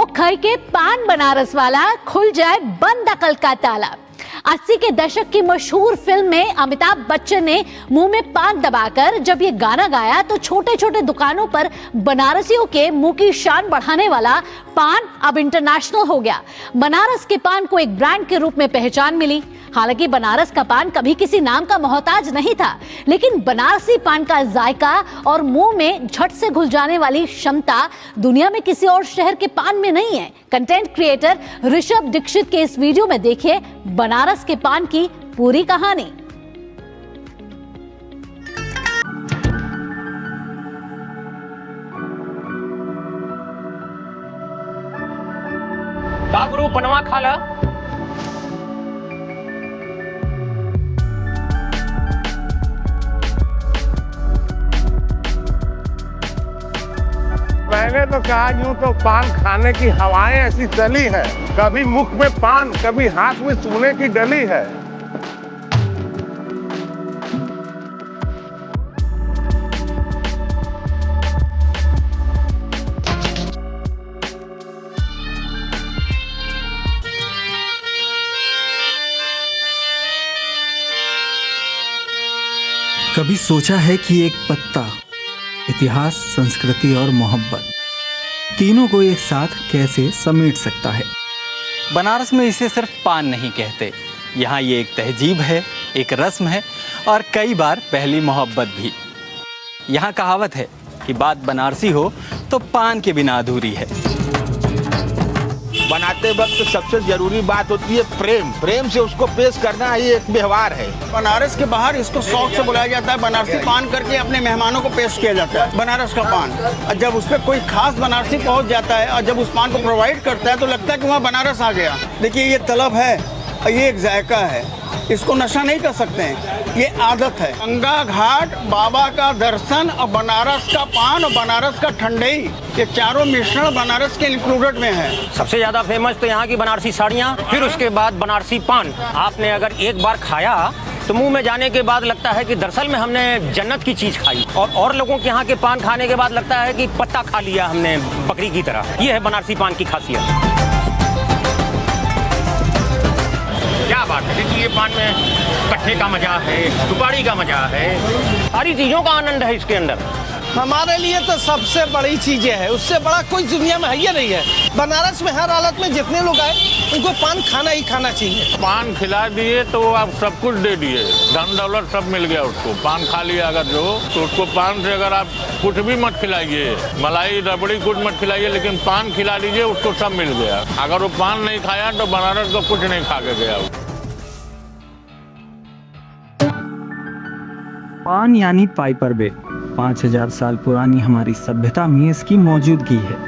ओ खाई के पान बनारस वाला, खुल जाए बंद अकल का ताला। 80 के दशक की मशहूर फिल्म में अमिताभ बच्चन ने मुंह में पान दबाकर जब ये गाना गाया तो छोटे छोटे दुकानों पर बनारसियों के मुंह की शान बढ़ाने वाला पान अब इंटरनेशनल हो गया। बनारस के पान को एक ब्रांड के रूप में पहचान मिली। हालांकि बनारस का पान कभी किसी नाम का मोहताज नहीं था, लेकिन बनारसी पान का जायका और मुंह में झट से घुल जाने वाली क्षमता दुनिया में किसी और शहर के पान में नहीं है। कंटेंट क्रिएटर ऋषभ दीक्षित के इस वीडियो में देखिए बनारस के पान की पूरी कहानी। बाबरू पनवा खाला। मैंने तो कहा यूं तो पान खाने की हवाएं ऐसी चली है, कभी मुख में पान, कभी हाथ में सोने की डली है। कभी सोचा है कि एक पत्ता इतिहास, संस्कृति और मोहब्बत तीनों को एक साथ कैसे समेट सकता है। बनारस में इसे सिर्फ पान नहीं कहते, यहाँ ये एक तहजीब है, एक रस्म है और कई बार पहली मोहब्बत भी। यहाँ कहावत है कि बात बनारसी हो तो पान के बिना अधूरी है। बनाते वक्त सबसे जरूरी बात होती है प्रेम। प्रेम से उसको पेश करना ये एक व्यवहार है। बनारस के बाहर इसको शौक से बुलाया जाता है, बनारसी पान करके अपने मेहमानों को पेश किया जाता है बनारस का पान। और जब उस पर कोई खास बनारसी पहुंच जाता है और जब उस पान को प्रोवाइड करता है तो लगता है कि वहाँ बनारस आ गया। देखिए ये तलब है और ये एक जायका है, इसको नशा नहीं कर सकते हैं, ये आदत है। गंगा घाट, बाबा का दर्शन और बनारस का पान और बनारस का ठंडई, ये चारों मिश्रण बनारस के इंक्लूडेड में है। सबसे ज्यादा फेमस तो यहाँ की बनारसी साड़ियाँ, फिर उसके बाद बनारसी पान। आपने अगर एक बार खाया तो मुंह में जाने के बाद लगता है कि दरअसल में हमने जन्नत की चीज खाई। और लोगों के यहाँ के पान खाने के बाद लगता है कि पत्ता खा लिया हमने बकरी की तरह। ये है बनारसी पान की खासियत। क्या बात है, देखिए ये पान में कट्ठे का मजा है, सुपारी का मजा है, सारी चीजों का आनंद है इसके अंदर। हमारे लिए तो सबसे बड़ी चीजें है, उससे बड़ा कोई दुनिया में है ही नहीं है। बनारस में हर हालत में जितने लोग आए उनको पान खाना ही खाना चाहिए। पान खिला दिए तो आप सब कुछ दे दिए, धन दौलत सब मिल गया उसको। पान खा लिया अगर जो, तो उसको पान से अगर आप कुछ भी मत खिलाइए, मलाई रबड़ी कुछ मत खिलाइए, लेकिन पान खिला दीजिए उसको सब मिल गया। अगर वो पान नहीं खाया तो बनारस को कुछ नहीं खा के गया। पान यानी पाइपर बे। 5000 साल पुरानी हमारी सभ्यता में इसकी मौजूदगी है।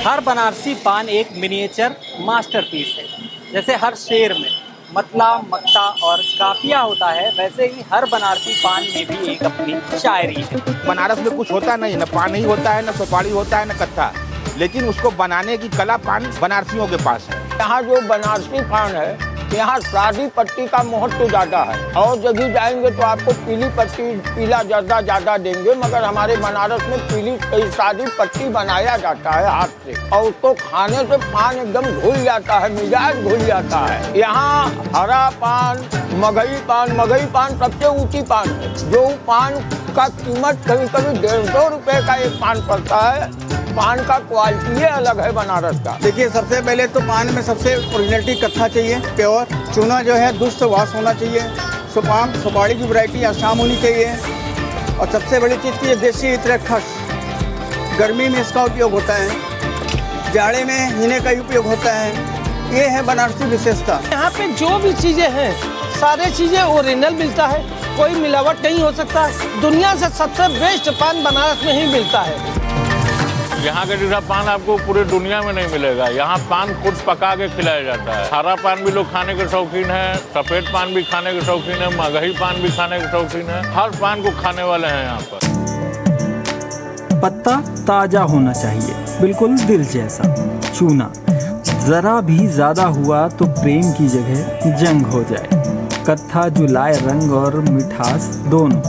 हर बनारसी पान एक मिनिएचर मास्टरपीस है। जैसे हर शेर में मतला, मक्ता और काफिया होता है, वैसे ही हर बनारसी पान में भी एक अपनी शायरी है। बनारस में कुछ होता नहीं, न पान ही होता है, न सुपारी होता है, न कत्था, लेकिन उसको बनाने की कला पान बनारसियों के पास है। यहाँ जो बनारसी पान है, यहाँ सादी पट्टी का महत्व ज्यादा है। और जगह जाएंगे तो आपको पीली पट्टी, पीला जर्दा ज्यादा देंगे, मगर हमारे बनारस में पीली सादी पट्टी बनाया जाता है हाथ से, और उसको खाने से पान एकदम घुल जाता है, मिजाज घुल जाता है। यहाँ हरा पान, मगही पान सबसे ऊंची पान है। जो पान का कीमत कभी कभी 150 रुपए का एक पान पड़ता है। पान का क्वालिटी अलग है बनारस का। देखिए सबसे पहले तो पान में सबसे ओरिजिनलिटी कत्था चाहिए, प्योर चूना जो है दूध से वॉश होना चाहिए। सुपान, सुपारी की वैरायटी आसाम होनी चाहिए। और सबसे बड़ी चीज़ की देसी इत्र खस, गर्मी में इसका उपयोग होता है, जाड़े में हीने का उपयोग होता है। ये है बनारसी विशेषता। यहाँ पे जो भी चीज़ें हैं सारे चीज़ें ओरिजिनल मिलता है, कोई मिलावट नहीं हो सकता। दुनिया से सबसे बेस्ट पान बनारस में ही मिलता है। यहाँ का जैसा पान आपको पूरी दुनिया में नहीं मिलेगा। यहाँ पान खुद पका के खिलाया जाता है। हरा पान भी लोग खाने के शौकीन है, सफेद पान भी खाने के शौकीन है, मगही पान भी खाने के शौकीन है। हर पान को खाने वाले हैं यहाँ पर। पत्ता ताजा होना चाहिए, बिल्कुल दिल जैसा। चूना जरा भी ज्यादा हुआ तो प्रेम की जगह जंग हो जाए। कत्था जो लाए रंग और मिठास दोनों।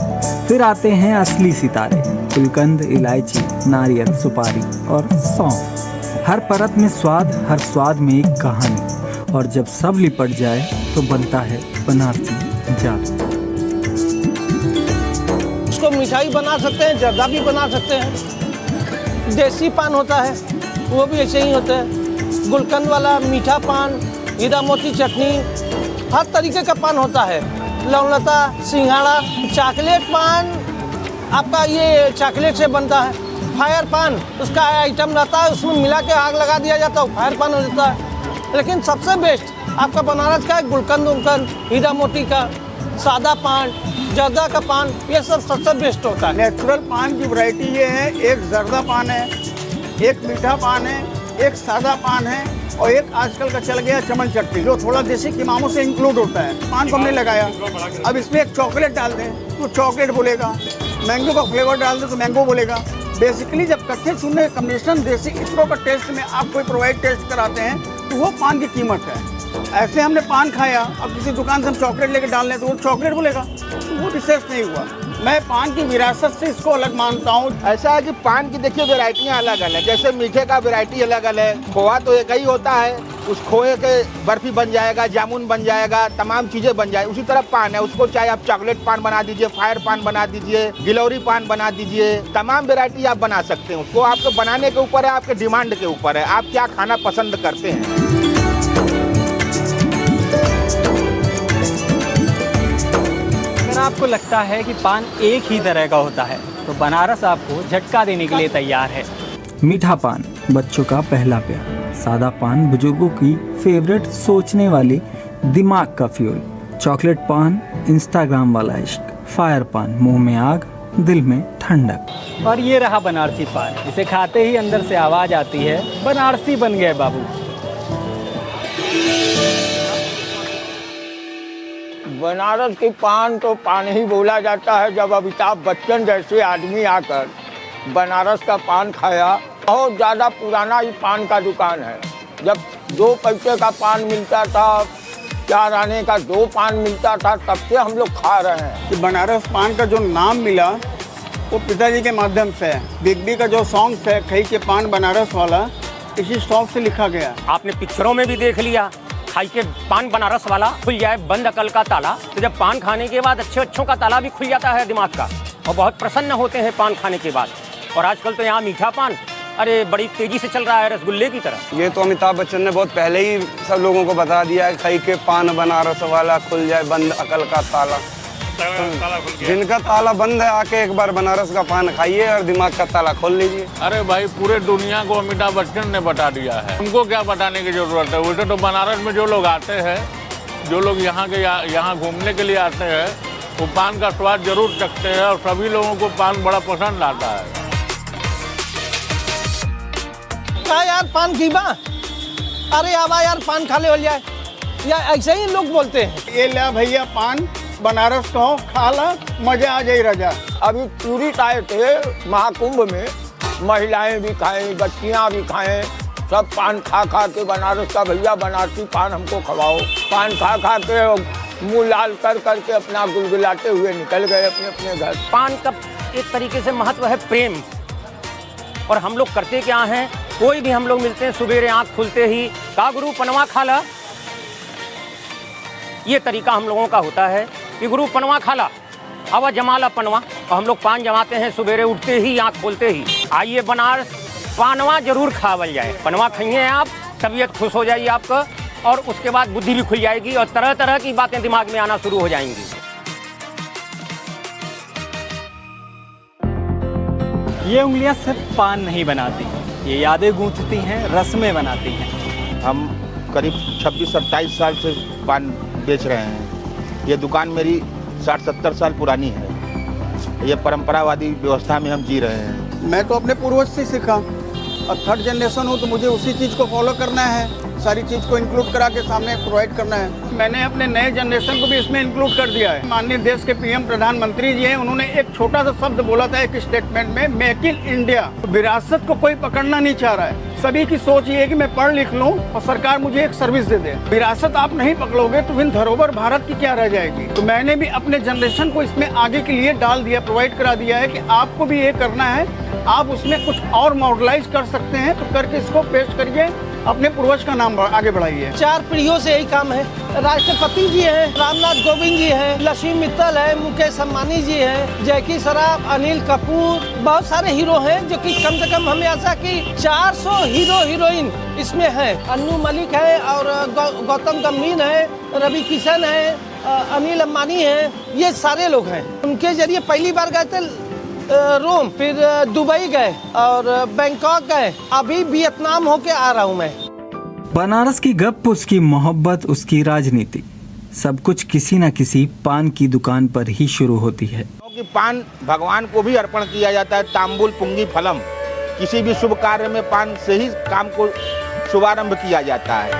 फिर आते हैं असली सितारे, गुलकंद, इलायची, नारियल, सुपारी और सौंफ। हर परत में स्वाद, हर स्वाद में एक कहानी, और जब सब लिपट जाए तो बनता है बनारसी जादू। उसको मिठाई बना सकते हैं, जर्दा भी बना सकते हैं। देसी पान होता है वो भी ऐसे ही होता है। गुलकंद वाला मीठा पान, हीरा मोती चटनी, हर तरीके का पान होता है। लौंगलता, सिंघाड़ा, चॉकलेट पान आपका ये चॉकलेट से बनता है। फायर पान उसका आइटम रहता है, उसमें मिला के आग लगा दिया जाता है, फायर पान हो जाता है। लेकिन सबसे बेस्ट आपका बनारस का है गुलकंद उलकंद, हीरा मोती का सादा पान, जर्दा का पान, ये सब सबसे बेस्ट होता है। नेचुरल पान की वैरायटी ये है, एक जर्दा पान है, एक मीठा पान है, एक सादा पान है और एक आजकल का चल गया चमन चट्टी, जो थोड़ा देसी कीमामों से इंक्लूड होता है। पान को हमने लगाया, अब इसमें एक चॉकलेट डाल दें तो चॉकलेट बोलेगा, मैंगो का फ्लेवर डाल दें तो मैंगो बोलेगा। बेसिकली जब कट्ठे चूरने का कम्बिनेशन देसी इत्रों का टेस्ट में आप कोई प्रोवाइड टेस्ट कराते हैं तो वो पान की कीमत है। ऐसे हमने पान खाया, अब किसी दुकान से हम चॉकलेट लेके डाल लें तो वो चॉकलेट बोलेगा, तो वो विशेष नहीं हुआ। मैं पान की विरासत से इसको अलग मानता हूँ। ऐसा है कि पान की देखिए वैरायटियाँ अलग अलग, जैसे मीठे का वैरायटी अलग अलग। खोआ तो एक ही होता है, उस खोए के बर्फी बन जाएगा, जामुन बन जाएगा, तमाम चीज़ें बन जाए। उसी तरह पान है, उसको चाहे आप चॉकलेट पान बना दीजिए, फायर पान बना दीजिए, गिलौरी पान बना दीजिए, तमाम वैरायटी आप बना सकते हैं। उसको आपको बनाने के ऊपर है, आपके डिमांड के ऊपर है, आप क्या खाना पसंद करते हैं। अगर आपको लगता है कि पान एक ही तरह का होता है तो बनारस आपको झटका देने के लिए तैयार है। मीठा पान बच्चों का पहला प्यार, सादा पान बुजुर्गों की फेवरेट, सोचने वाली, दिमाग का फ्यूल, चॉकलेट पान इंस्टाग्राम वाला इश्क, फायर पान मुंह में आग, दिल में ठंडक। और ये रहा बनारसी पान, इसे खाते ही अंदर से आवाज आती है, बनारसी बन गए बाबू। बनारस की पान तो पान ही बोला जाता है। जब अमिताभ बच्चन जैसे आदमी आकर बनारस का पान खाया, बहुत ज़्यादा पुराना ही पान का दुकान है। जब 2 पैसे का पान मिलता था, 4 आने का 2 पान मिलता था, तब से हम लोग खा रहे हैं। कि बनारस पान का जो नाम मिला वो पिताजी के माध्यम से है। बिग बी का जो सॉन्ग है खई के पान बनारस वाला, इसी सॉन्ग से लिखा गया। आपने पिक्चरों में भी देख लिया, खाई के पान बनारस वाला खुल जाए बंद अकल का ताला। तो जब पान खाने के बाद अच्छों का ताला भी खुल जाता है दिमाग का, और बहुत प्रसन्न होते हैं पान खाने के बाद। और आजकल तो यहाँ मीठा पान अरे बड़ी तेजी से चल रहा है, रसगुल्ले की तरह। ये तो अमिताभ बच्चन ने बहुत पहले ही सब लोगों को बता दिया है, खाई के पान बनारस वाला खुल जाए बंद अकल का ताला। जिनका ताला बंद है आके एक बार बनारस का पान खाइए और दिमाग का ताला खोल लीजिए। अरे भाई पूरे दुनिया को अमिताभ बच्चन ने बता दिया है, उनको क्या बताने की जरूरत है। उल्टे तो बनारस में जो लोग आते हैं, जो लोग यहाँ घूमने के लिए आते हैं, वो पान का स्वाद जरूर चखते हैं और सभी लोगों को पान बड़ा पसंद आता है। क्या यार पान की बा, अरे आवा यार पान खा ले हो जाए, या ऐसे ही लोग बोलते हैं। ये ला भैया पान बनारस का हो, खा ला, मजा आ जाए राजा। अभी टूरिस्ट आए थे महाकुंभ में, महिलाएं भी खाएं, बच्चियां भी खाएं, सब पान खा के बनारस का भैया बनारसी पान हमको खवाओ। पान खा के मुंह लाल कर करके अपना गुलगुलाते हुए निकल गए अपने अपने घर। पान का एक तरीके से महत्व है प्रेम, और हम लोग करते क्या हैं, कोई भी हम लोग मिलते हैं सुबेरे आँख खुलते ही का गुरु पनवा खा ला, ये तरीका हम लोगों का होता है कि गुरु पनवा खा ला, अब जमाला पनवा। और हम लोग पान जमाते हैं सुबेरे उठते ही, आँख खोलते ही। आइए बनारस पानवा जरूर खावल जाए। पनवा खाइए आप, तबीयत खुश हो जाएगी आपका, और उसके बाद बुद्धि भी खुल जाएगी और तरह तरह की बातें दिमाग में आना शुरू हो जाएंगी। ये उंगलियां सिर्फ पान नहीं बनाती, ये यादें गूंथती हैं, रस्में बनाती हैं। हम करीब 26-27 साल से पान बेच रहे हैं। ये दुकान मेरी 60-70 साल पुरानी है। ये परंपरावादी व्यवस्था में हम जी रहे हैं। मैं तो अपने पूर्वज से सीखा, अब 3rd जनरेशन हूँ तो मुझे उसी चीज़ को फॉलो करना है, सारी चीज़ को इंक्लूड करा के सामने प्रोवाइड करना है। मैंने अपने नए जनरेशन को भी इसमें इंक्लूड कर दिया है। माननीय देश के पीएम प्रधानमंत्री जी हैं, उन्होंने एक छोटा सा शब्द बोला था एक स्टेटमेंट में, मेक इन इंडिया। विरासत को कोई पकड़ना नहीं चाह रहा है, सभी की सोच ये है कि मैं पढ़ लिख लूं और सरकार मुझे एक सर्विस दे दे। विरासत आप नहीं पकड़ोगे तो फिर धरोहर भारत की क्या रह जाएगी। तो मैंने भी अपने जनरेशन को इसमें आगे के लिए डाल दिया, प्रोवाइड करा दिया है कि आपको भी ये करना है, आप उसमें कुछ और मॉडलाइज कर सकते हैं तो करके इसको पेश करिए, अपने पूर्वज का नाम आगे बढ़ाइए। 4 पीढ़ियों से यही काम है। राष्ट्रपति जी हैं, रामनाथ कोविंद जी हैं, लक्ष्मी मित्तल है, मुकेश अंबानी जी हैं, जैकी श्रॉफ, अनिल कपूर, बहुत सारे हीरो हैं जो कि कम से कम हमें ऐसा कि 400 हीरो हीरोइन इसमें है। अन्नू मलिक है और गौतम गंभीर है, रवि किशन है, अनिल अंबानी है, ये सारे लोग हैं। उनके जरिए पहली बार गए थे रोम, फिर दुबई गए और बैंकॉक गए, अभी वियतनाम होके आ रहा हूँ मैं। बनारस की गप, उसकी मोहब्बत, उसकी राजनीति, सब कुछ किसी न किसी पान की दुकान पर ही शुरू होती है। क्योंकि पान भगवान को भी अर्पण किया जाता है, तांबुल पुंगी फलम, किसी भी शुभ कार्य में पान से ही काम को शुभारंभ किया जाता है।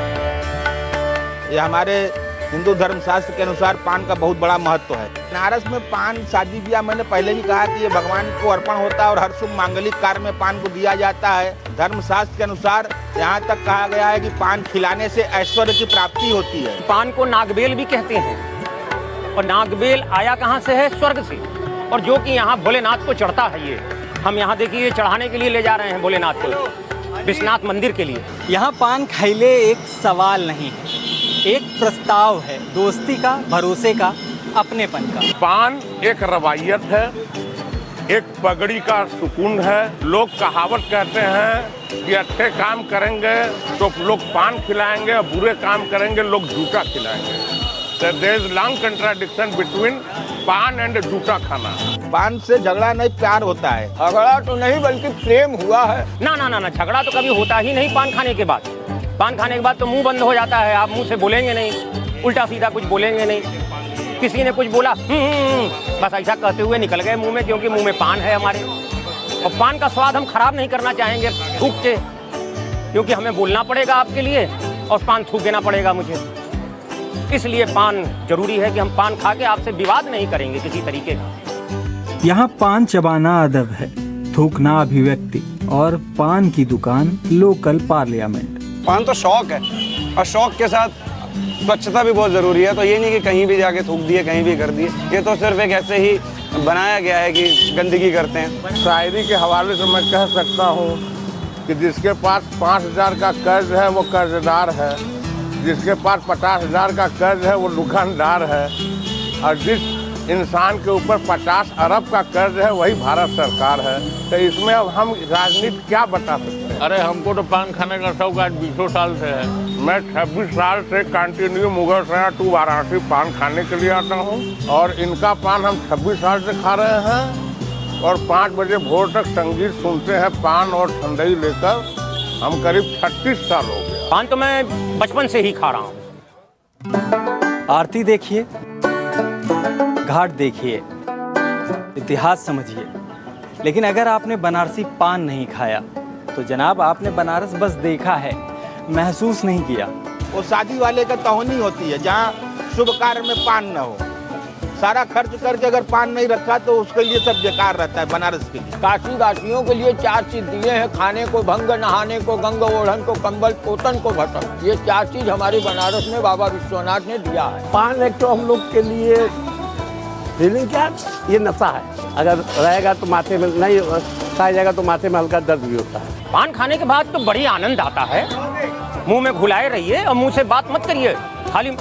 ये हमारे हिंदू धर्म शास्त्र के अनुसार पान का बहुत बड़ा महत्व है। बनारस में पान शादी ब्याह, मैंने पहले भी कहा कि ये भगवान को अर्पण होता है और हर शुभ मांगलिक कार्य में पान को दिया जाता है। धर्म शास्त्र के अनुसार यहाँ तक कहा गया है कि पान खिलाने से ऐश्वर्य की प्राप्ति होती है। पान को नागबेल भी कहते हैं और नागबेल आया कहाँ से है? स्वर्ग से। और जो कि यहाँ भोलेनाथ को चढ़ता है, ये हम यहाँ देखिए चढ़ाने के लिए ले जा रहे हैं भोलेनाथ को, विश्वनाथ मंदिर के लिए। यहाँ पान खैले एक सवाल नहीं है, एक प्रस्ताव है, दोस्ती का, भरोसे का, अपनेपन का। पान एक रवायत है, एक पगड़ी का सुकून है। लोग कहावत कहते हैं कि अच्छे काम करेंगे तो लोग पान खिलाएंगे और बुरे काम करेंगे लोग जूता खिलाएंगे। So there is long contradiction between पान एंड जूता खाना। पान से झगड़ा नहीं, प्यार होता है। झगड़ा तो नहीं बल्कि प्रेम हुआ है। ना ना ना ना, झगड़ा तो कभी होता ही नहीं पान खाने के बाद। पान खाने के बाद तो मुंह बंद हो जाता है, आप मुंह से बोलेंगे नहीं, उल्टा सीधा कुछ बोलेंगे नहीं। किसी ने कुछ बोला बस ऐसा कहते हुए निकल गए मुंह में, क्योंकि मुंह में पान है हमारे। और पान का स्वाद हम खराब नहीं करना चाहेंगे थूक के, क्योंकि हमें बोलना पड़ेगा आपके लिए और पान थूक देना पड़ेगा मुझे। इसलिए पान जरूरी है कि हम पान खा के आपसे विवाद नहीं करेंगे किसी तरीके का। यहाँ पान चबाना अदब है, थूकना अभिव्यक्ति, और पान की दुकान लोकल पार्लियामेंट। पान तो शौक है और शौक के साथ स्वच्छता भी बहुत ज़रूरी है। तो ये नहीं कि कहीं भी जाके थूक दिए, कहीं भी कर दिए, ये तो सिर्फ एक ऐसे ही बनाया गया है कि गंदगी करते हैं। शायरी के हवाले से मैं कह सकता हूँ कि जिसके पास 5,000 का कर्ज है वो कर्जदार है, जिसके पास 50,000 का कर्ज है वो दुकानदार है, और जिस इंसान के ऊपर 50 अरब का कर्ज है वही भारत सरकार है। तो इसमें अब हम राजनीति क्या बता सकते हैं? अरे हमको तो पान खाने का शौक आज 20 साल से है। मैं 26 साल से कंटिन्यू मुगलसराय टू वाराणसी पान खाने के लिए आता हूँ और इनका पान हम 26 साल से खा रहे हैं और 5 बजे भोर तक संगीत सुनते हैं पान और ठंडई लेकर। हम करीब 36 साल हो गए। पान तो मैं बचपन से ही खा रहा हूँ। आरती देखिए, घाट देखिए, इतिहास समझिए, लेकिन अगर आपने बनारसी पान नहीं खाया तो जनाब आपने बनारस बस देखा है, महसूस नहीं किया। वो शादी वाले का तौहनी होती है, जहाँ शुभ कार्य में पान न हो। सारा खर्च करके अगर पान नहीं रखा तो उसके लिए सब बेकार रहता है बनारस के लिए। काशी वासियों के लिए 4 चीज दिए हैं, खाने को भंग, नहाने को गंग, ओढ़न को कंबल, पोतन को भटक। ये 4 चीज हमारे बनारस में बाबा विश्वनाथ ने दिया है। पान एक तो हम लोग के लिए फीलिंग क्या, ये नशा है, अगर रहेगा तो माथे में नहीं खाया जाएगा तो माथे में हल्का दर्द भी होता है। पान खाने के बाद तो बड़ी आनंद आता है, मुंह में घुलाए रहिए और मुंह से बात मत करिए, खाली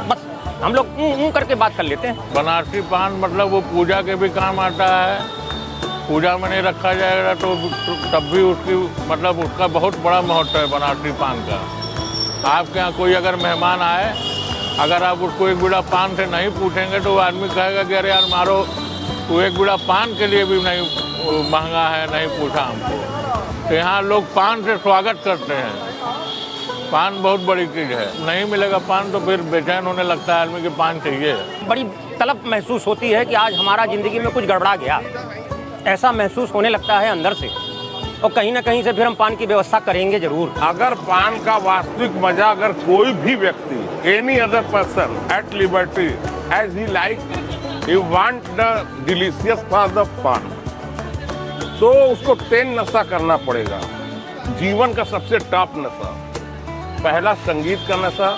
बस हम लोग करके बात कर लेते हैं। बनारसी पान मतलब वो पूजा के भी काम आता है, पूजा में नहीं रखा जाएगा तो तब भी उसकी मतलब उसका बहुत बड़ा महत्व है बनारसी पान का। आपके यहाँ कोई अगर मेहमान आए, अगर आप उसको एक बीड़ा पान से नहीं पूछेंगे तो वो आदमी कहेगा कि अरे यार मारो, तो एक बीड़ा पान के लिए भी नहीं महंगा है, नहीं पूछा हमको। तो यहाँ लोग पान से स्वागत करते हैं। पान बहुत बड़ी चीज़ है, नहीं मिलेगा पान तो फिर बेचैन होने लगता है आदमी कि पान चाहिए। बड़ी तलब महसूस होती है कि आज हमारा ज़िंदगी में कुछ गड़बड़ा गया, ऐसा महसूस होने लगता है अंदर से, और कहीं ना कहीं से फिर हम पान की व्यवस्था करेंगे जरूर। अगर पान का वास्तविक मजा अगर कोई भी व्यक्ति, any other person at liberty as he like, you want the delicious for the paan, तो उसको 10 नशा करना पड़ेगा। जीवन का सबसे टॉप नशा। पहला संगीत का नशा,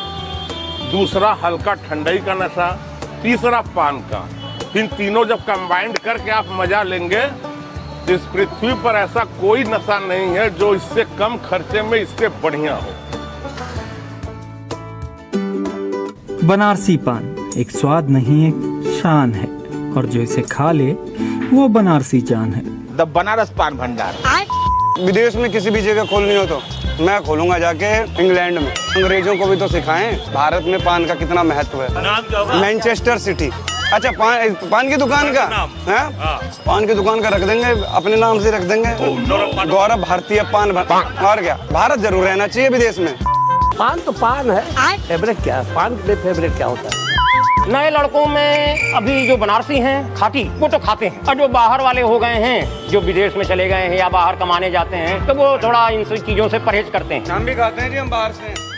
दूसरा हल्का ठंडाई का नशा, तीसरा पान का। इन तीनों जब कंबाइंड करके आप मजा लेंगे तो इस पृथ्वी पर ऐसा कोई नशा नहीं है जो इससे कम खर्चे में इससे बढ़िया हो। बनारसी पान एक स्वाद नहीं, एक शान है, और जो इसे खा ले वो बनारसी जान है। द बनारस पान भंडार। विदेश में किसी भी जगह खोलनी हो तो मैं खोलूंगा जाके इंग्लैंड में। अंग्रेजों को भी तो सिखाएं भारत में पान का कितना महत्व है। Manchester city. अच्छा, पान की दुकान का है, पान की दुकान का रख देंगे, अपने नाम से रख देंगे, गौरव भारतीय पान। और क्या, भारत जरूर रहना चाहिए विदेश में। पान तो पान है, फेवरेट क्या है? पान के फेवरेट क्या होता है? नए लड़कों में अभी जो बनारसी हैं खाटी, वो तो खाते हैं, और जो बाहर वाले हो गए हैं, जो विदेश में चले गए हैं या बाहर कमाने जाते हैं, तो वो थोड़ा इन सब चीजों से परहेज करते हैं। हम भी खाते हैं जी, हम बाहर से।